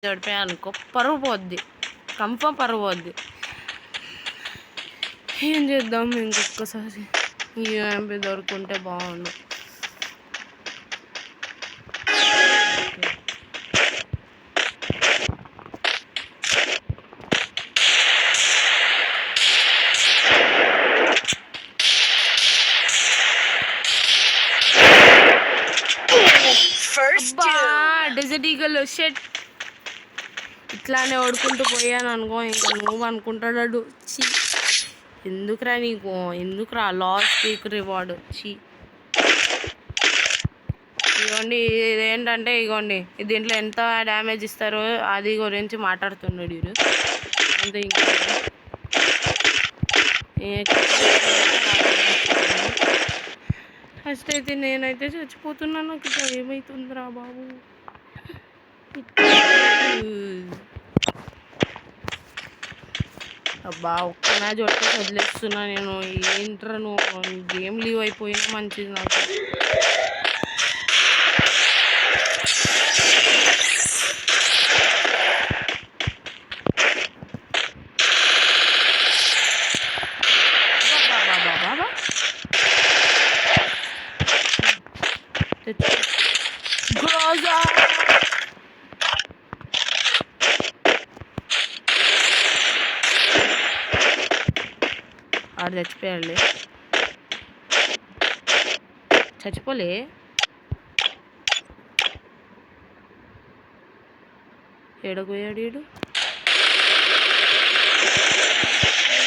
దొడిపోయానుకో పరువు పోద్ది, కన్ఫర్మ్ పరువు పోద్ది. ఏం చేద్దాం, ఇంకొకసారి యూఎంపీ దొరుకుంటే బాగుండు. డెజర్ట్ ఈగల్ షెట్ ఇట్లానే ఓడుకుంటూ పోయాను అనుకో, ఇంకా నువ్వు అనుకుంటాడు చి ఎందుకురా నీకు, ఎందుకురా లాస్ట్ వీక్ రివార్డ్ చి. ఇదిగోండి, ఇదేంటంటే ఇగోండి దీంట్లో ఎంత డ్యామేజ్ ఇస్తారో అది గురించి మాట్లాడుతున్నాడు వీడు అంతే. ఇంకా ఫస్ట్ అయితే నేనైతే చచ్చిపోతున్నాను, నాకు ఏమవుతుందిరా బాబు. అబ్బా ఒక్క మ్యాచ్ ఒక్క వదిలేస్తున్నా నేను. ఏంట్రా నువ్వు గేమ్ లీవ్ అయిపోయినా మంచిది నాకు. ఆడు చచ్చిపోయాడులే, చచ్చిపోలే. ఏడపోయాడు వీడు.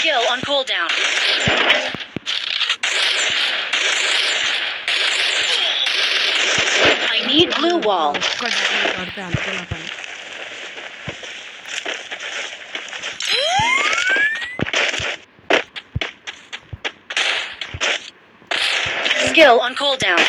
Skill on cooldown. I need blue wall. ఒక్క డ్యామేజ్ పడితే అనుకున్న పని. Skill on cooldown.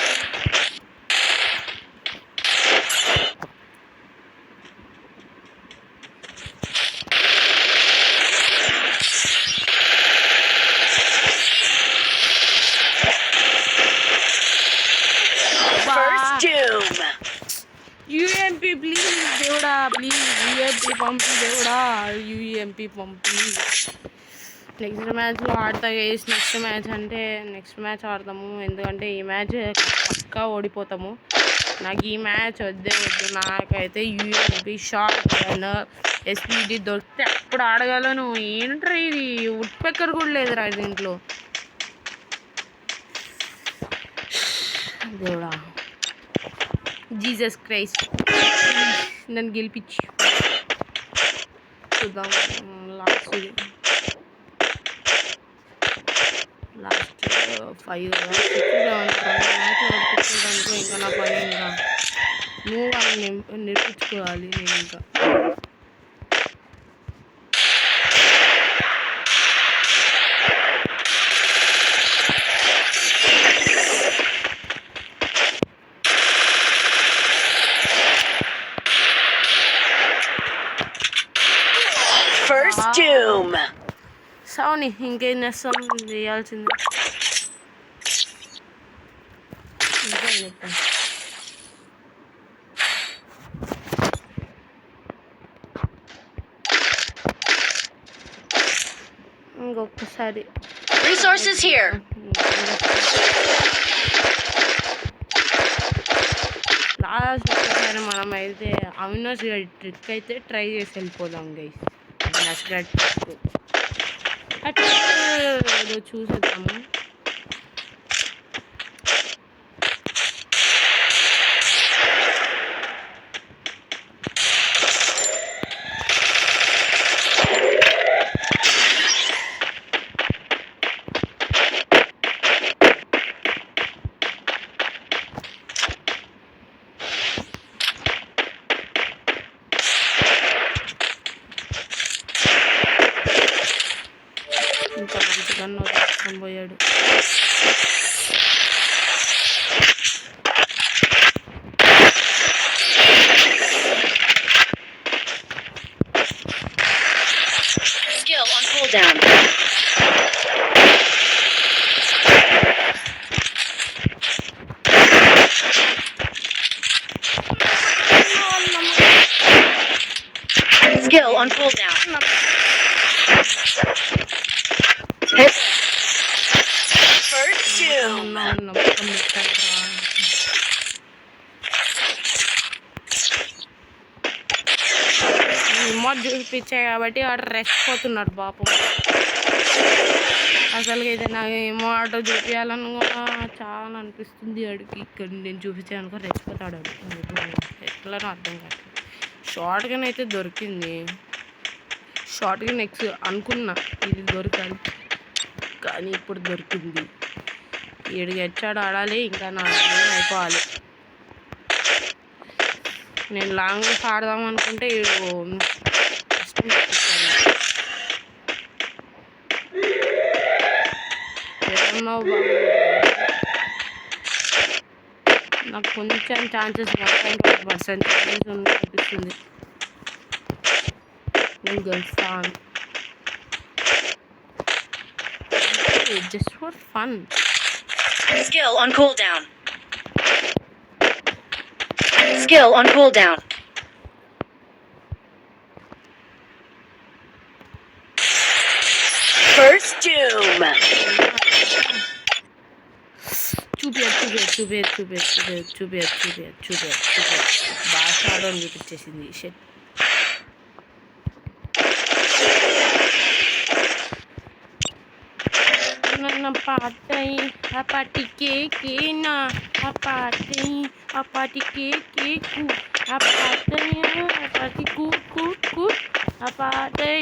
First doom. UMP please దేవుడా, ప్లీజ్ యూఎంపీ పంపి దేవుడా, యూఎంపీ పంపి. నెక్స్ట్ మ్యాచ్లో ఆడతా గైస్. నెక్స్ట్ మ్యాచ్ అంటే నెక్స్ట్ మ్యాచ్ ఆడతాము, ఎందుకంటే ఈ మ్యాచ్ పక్కా ఓడిపోతాము. నాకు ఈ మ్యాచ్ వద్దే వద్దు. నాకైతే యూఎంపీ షార్ట్ గన్ ఎస్పీడి దొరికితే అప్పుడు ఆడగలను. ఏంట్రా ఇది, వుడ్ పెక్కర్ కూడా లేదురా దీంట్లో. దేవుడా, జీసస్ క్రైస్ట్ నన్ను గెలిపించి చూద్దాం. లాస్ట్ 5 6 7 మ్యాచ్ ఓడిపించుకోవడానికి ఇంకా నా పని. ఇంకా నువ్వు వాళ్ళని నేర్పించుకోవాలి నేను. ఇంకా First doom. సౌని ఇంకేం చేస్తాం, చేయాల్సింది. ఇంకొకసారి Resources here. లాస్ట్ ఒక్కసారి మనం అయితే అవినాష్ గారి ట్రిక్ అయితే ట్రై చేసి వెళ్ళిపోదాం గైస్. అవినాష్ గారి ట్రిక్ ఏదో చూసేద్దాము. ఇంకా మంచి గన్ను తీసుకొని పోయాడు. Skill on cooldown. Skill on cooldown. Hit. First doom. Remote చూపించాయి కాబట్టి వాడు రెచ్చిపోతున్నాడు పాపం. అసలు అయితే నాకు ఏమో ఆటో చూపించాలని కూడా చాలా అనిపిస్తుంది. అడిగి ఇక్కడ నేను చూపించాను అనుకో రెచ్చిపోతాడు. ఎట్లనో అర్థం కాదు. షార్ట్ గన్ అయితే దొరికింది. షార్ట్ గన్ నెక్స్ట్ అనుకున్నా ఇది దొరకాలి, కానీ ఇప్పుడు దొరికింది. ఏడు హెడ్షాట్ ఆడాలి, ఇంకా నా అయిపోవాలి. నేను లాంగ్ ఆడదాం అనుకుంటే నాకు కొంచెం ఛాన్సెస్ 1.5% అనిపిస్తుంది. నేను గెలుస్తాను just for fun. Skill on cooldown. Skill on cooldown. First doom. బాగా ఆడని చూపించేసింది. షెట్ పాటై అపాటికే కేనా అపాటై అపాటికే కేకు అపాటై అపాటి కు అపాటై.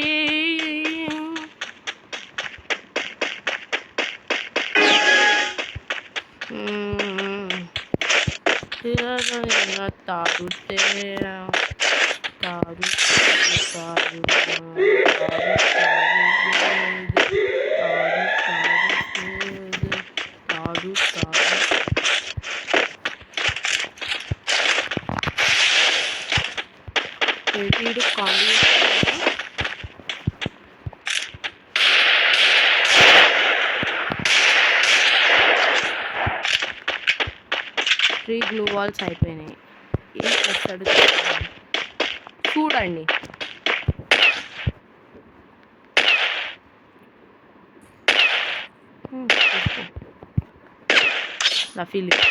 తాడుతే తాడు వీడు కాంబినేషన్ 3 గ్లూ వాల్స్ అయిపోయినాయి. ఏం చేస్తాడు చూడండి. నా ఫీలింగ్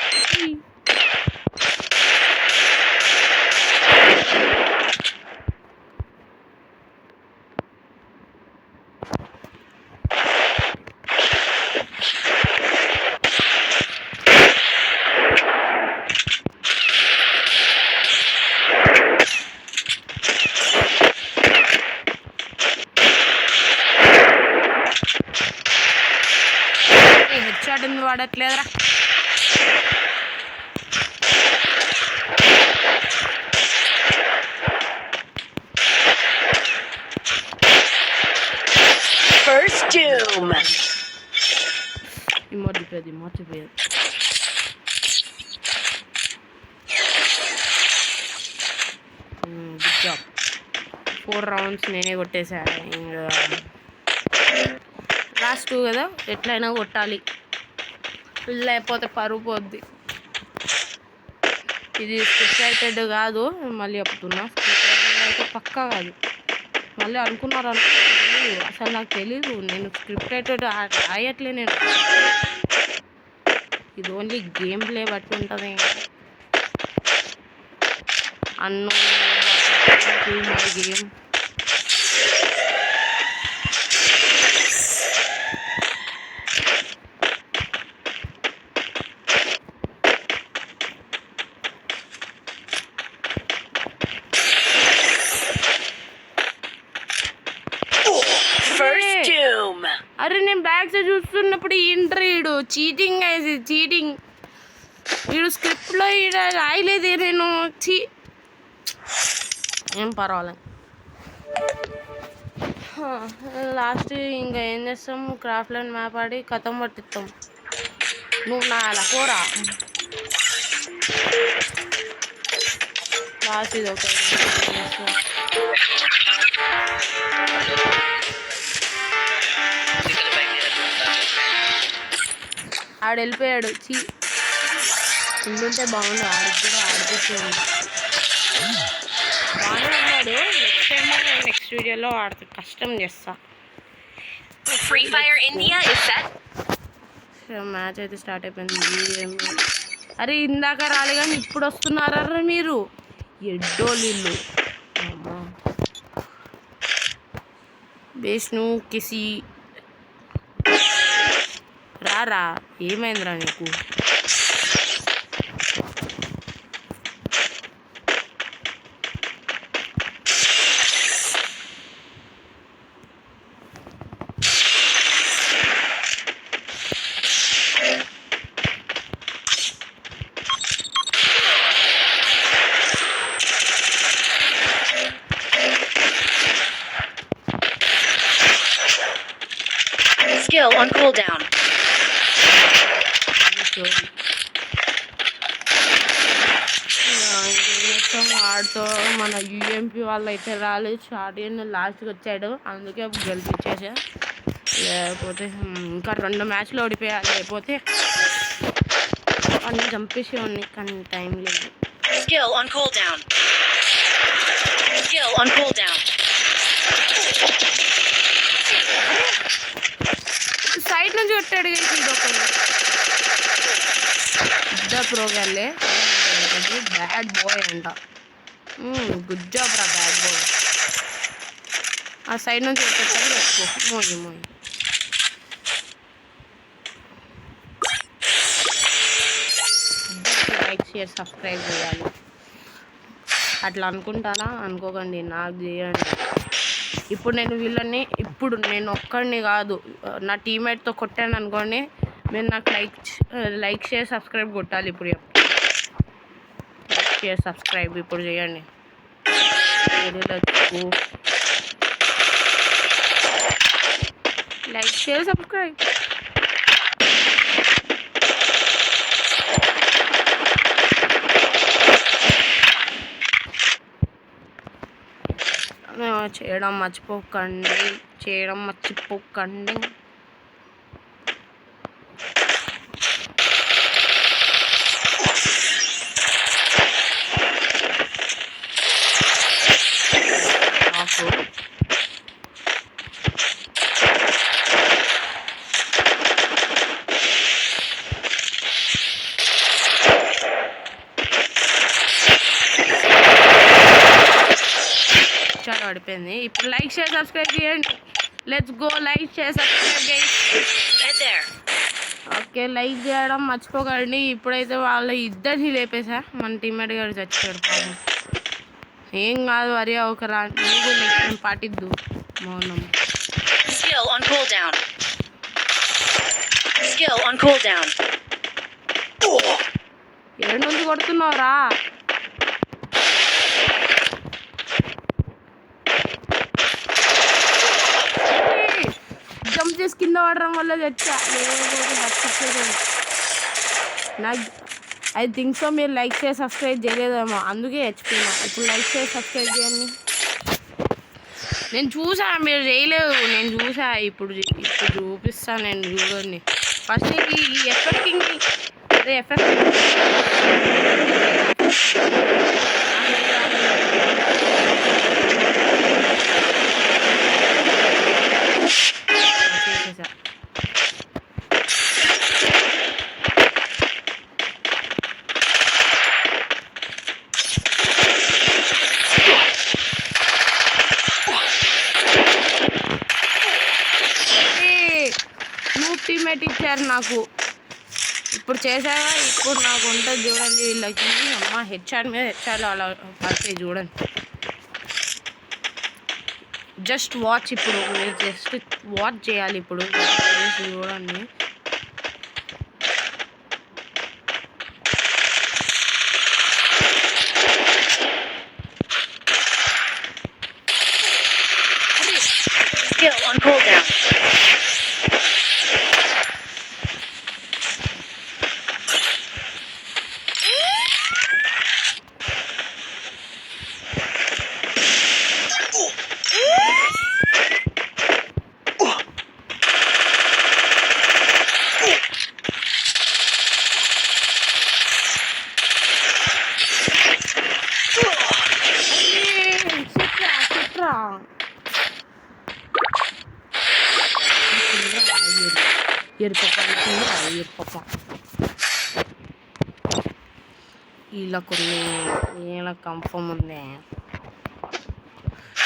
హెడ్షాట్ ఎందుకు వాడట్లేదురా? First doom. మర్చిపోయేది గుడ్ జాబ్. 4 రౌండ్స్ నేనే కొట్టేసా. ఇంకా లాస్ట్ 2 కదా, ఎట్లయినా కొట్టాలి, లేకపోతే పరుగు పోద్ది. ఇది స్క్రిప్టెడ్ కాదు, మళ్ళీ చెప్తున్నా. స్క్రిప్టెడ్ అయితే పక్కా కాదు. మళ్ళీ అనుకున్నారు అసలు నాకు తెలీదు. నేను స్క్రిప్టెడ్ రాయట్లే. నేను ఇది ఓన్లీ గేమ్ ప్లే బట్టి ఉంటుంది. అన్నో గేమ్ అరే నేను బ్యాగ్స్ చూస్తున్నప్పుడు ఇంటర్వ్యూడు చీటింగ్ అయ్యేది. చీటింగ్ వీడు స్క్రిప్ట్లో రాయలేదే. నేను ఏం పర్వాలేదు. లాస్ట్ ఇంకా ఏం చేస్తాం, క్రాఫ్ట్ ల్యాండ్ మ్యాప్ ఆడి కథం పట్టిస్తాం. నువ్వు నా అలా పోరా. లాస్ట్ ఇది ఒక ఆడు వెళ్ళిపోయాడు. ఉండుంటే బాగుండు. ఆడికి కూడా ఆడిపిస్తుంది. బాగానే ఉన్నాడు. నెక్స్ట్ టైం నెక్స్ట్ వీడియోలో ఆడితే కష్టం చేస్తా. Free Fire India is set. Match అయితే స్టార్ట్ అయిపోయింది. అరే ఇందాక రాలే కానీ ఇప్పుడు వస్తున్నారా మీరు ఎడ్డోళ్ళు. బేస్ను కిసి రారా, ఏమైందిరా నీకు? Skill on cooldown. ఆడుతో మన యూఎంపీ వాళ్ళు అయితే రాలేదు. షార్ట్ లాస్ట్కి వచ్చాడు, అందుకే గెలిపించేసా. లేకపోతే ఇంకా 2 మ్యాచ్లు ఓడిపోయాలి, లేకపోతే అన్నీ చంపేసేవాడిని. కానీ టైం లేదు. Skill on cooldown. Skill on cooldown. Side నుంచి కొట్టాడు ఒకరు. పెద్ద ప్రోగ్రామ్లే, బ్యాడ్ బాయ్ అంట. గుడ్ జాబ్ రా బ్యాడ్ బాయ్. ఆ సైడ్ నుంచి కొట్టాడు. ఎక్కువ మోయి లైక్ షేర్ సబ్స్క్రైబ్ చేయాలి. అట్లా అనుకుంటానా? అనుకోకండి, నాకు చేయండి. ఇప్పుడు నేను ఒక్కడిని కాదు, నా టీమ్మేట్తో కొట్టాను అనుకోండి, మీరు నాకు లైక్ షేర్ సబ్స్క్రైబ్ కొట్టాలి. ఇప్పుడు లైక్ షేర్ సబ్స్క్రైబ్ ఇప్పుడు చేయండి. Like share subscribe. చేయడం మర్చిపోకండి. చాలా పడిపోయింది. ఇప్పుడు లైక్ షేర్ సబ్స్క్రైబ్ చేయండి. Let's go, like share subscribe చేయండి. ఓకే, లైక్ చేయడం మర్చిపోకండి. ఇప్పుడైతే వాళ్ళు ఇద్దరిని లేపేసా. మన టీమ్మేట్ గారు చచ్చాడు పాపం. ఏం కాదు, వరి ఒకరా, నువ్వు నెక్స్ట్ పాటిద్దు. మౌనం. ఏడు నుంచి కొడుతున్నావురా? జంప్ చేసి కింద పడడం వల్ల తెచ్చా. నాకు ఐ థింక్ సో మీరు లైక్ చేసి సబ్స్క్రైబ్ చేయలేదేమో, అందుకే చచ్చిపోయినా. ఇప్పుడు లైక్ చేసి సబ్స్క్రైబ్ చేయండి. నేను చూసా, మీరు చేయలేదు. నేను చూసా. ఇప్పుడు చూపిస్తాను. నేను చూడండి. ఫస్ట్ ఈ ఎఫెక్టింగ్, అదే ఎఫెక్ట్ టీమ్మేట్ ఇచ్చారు నాకు. ఇప్పుడు చేసాగా, ఇప్పుడు నాకు ఉంటుంది చూడండి. వీళ్ళకి అమ్మ హెచ్ఆర్ మీద హెచ్ఆర్లో అలా పడితే చూడండి. Just watch. ఇప్పుడు మీరు జస్ట్ వాచ్ చేయాలి. ఇప్పుడు చూడండి. Skill on cooldown. ఎరుపప్ప ఎరుపప్ప ఇలా కొన్ని ఇలా కన్ఫర్మ్ ఉంది.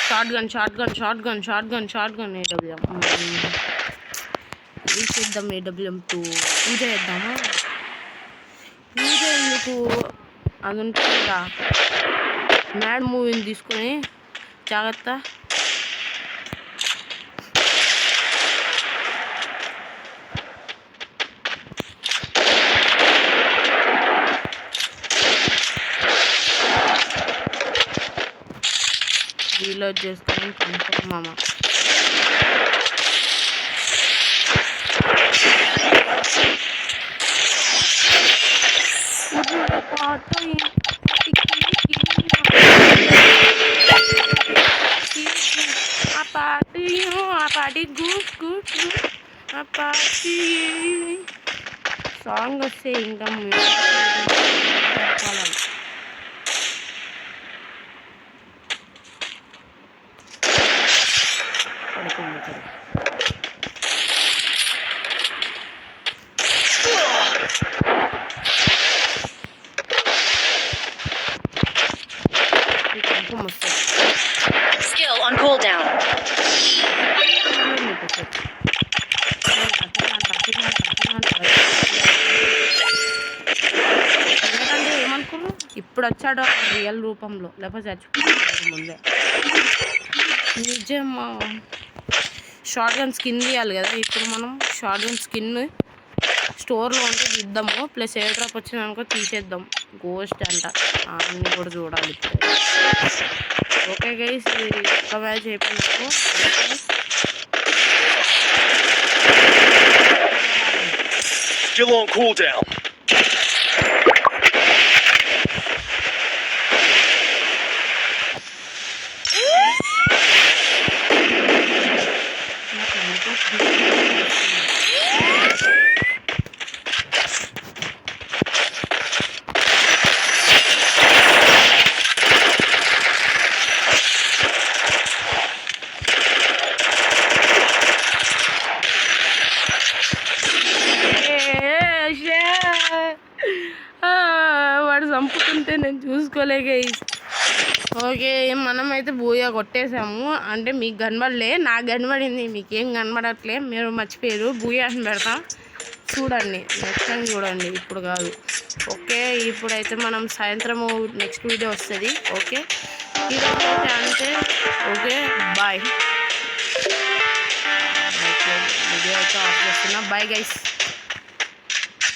షార్ట్ గన్ ఏడబ్ల్యూఎం చేద్దాం. ఏడబ్ల్యూఎం2 పూజ చేద్దామా? పూజ ఎందుకు, అది ఉంటుంది కదా మ్యాడ్ మూవీని తీసుకొని జాగ్రత్త. రీలోడ్ చేసుకొని కన్ఫర్మ్ మామ. సాంగ్ వస్తే ఇంకా Skill on cooldown. ఏమనుకున్నావు? ఇప్పుడు వచ్చాడు రియల్ రూపంలో, లేకపోతే చచ్చిపోయాడు ముందే. నిజమా? షార్ట్ గన్ స్కిన్ తీయాలి కదా. ఇప్పుడు మనం షార్ట్ గన్ స్కిన్ స్టోర్లో ఉంటే ఇద్దాము, ప్లస్ ఎయిర్ డ్రాప్ వచ్చిందనుకో తీసేద్దాం. గోస్ట్ అంట అన్నీ కూడా చూడాలి. ఓకే గైస్, ఒక్క మ్యాచ్ అయిపోయినాకు Still on cooldown. వాడు చంపుతుంటే నేను చూసుకోలే గైస్. ఓకే, మనమైతే బూయా కొట్టేసాము. అంటే మీకు కనబడలే, నాకు కనబడింది, మీకేం కనబడట్లే, మీరు మర్చిపోయారు. బూయా అని పెడతాం చూడండి, నెక్స్ట్ టైం చూడండి, ఇప్పుడు కాదు. ఓకే, ఇప్పుడైతే మనం సాయంత్రము నెక్స్ట్ వీడియో వస్తుంది. ఓకే, ఈరోజు అంటే ఓకే బాయ్. వీడియో అయితే ఆఫ్ చేస్తున్నా. Bye guys.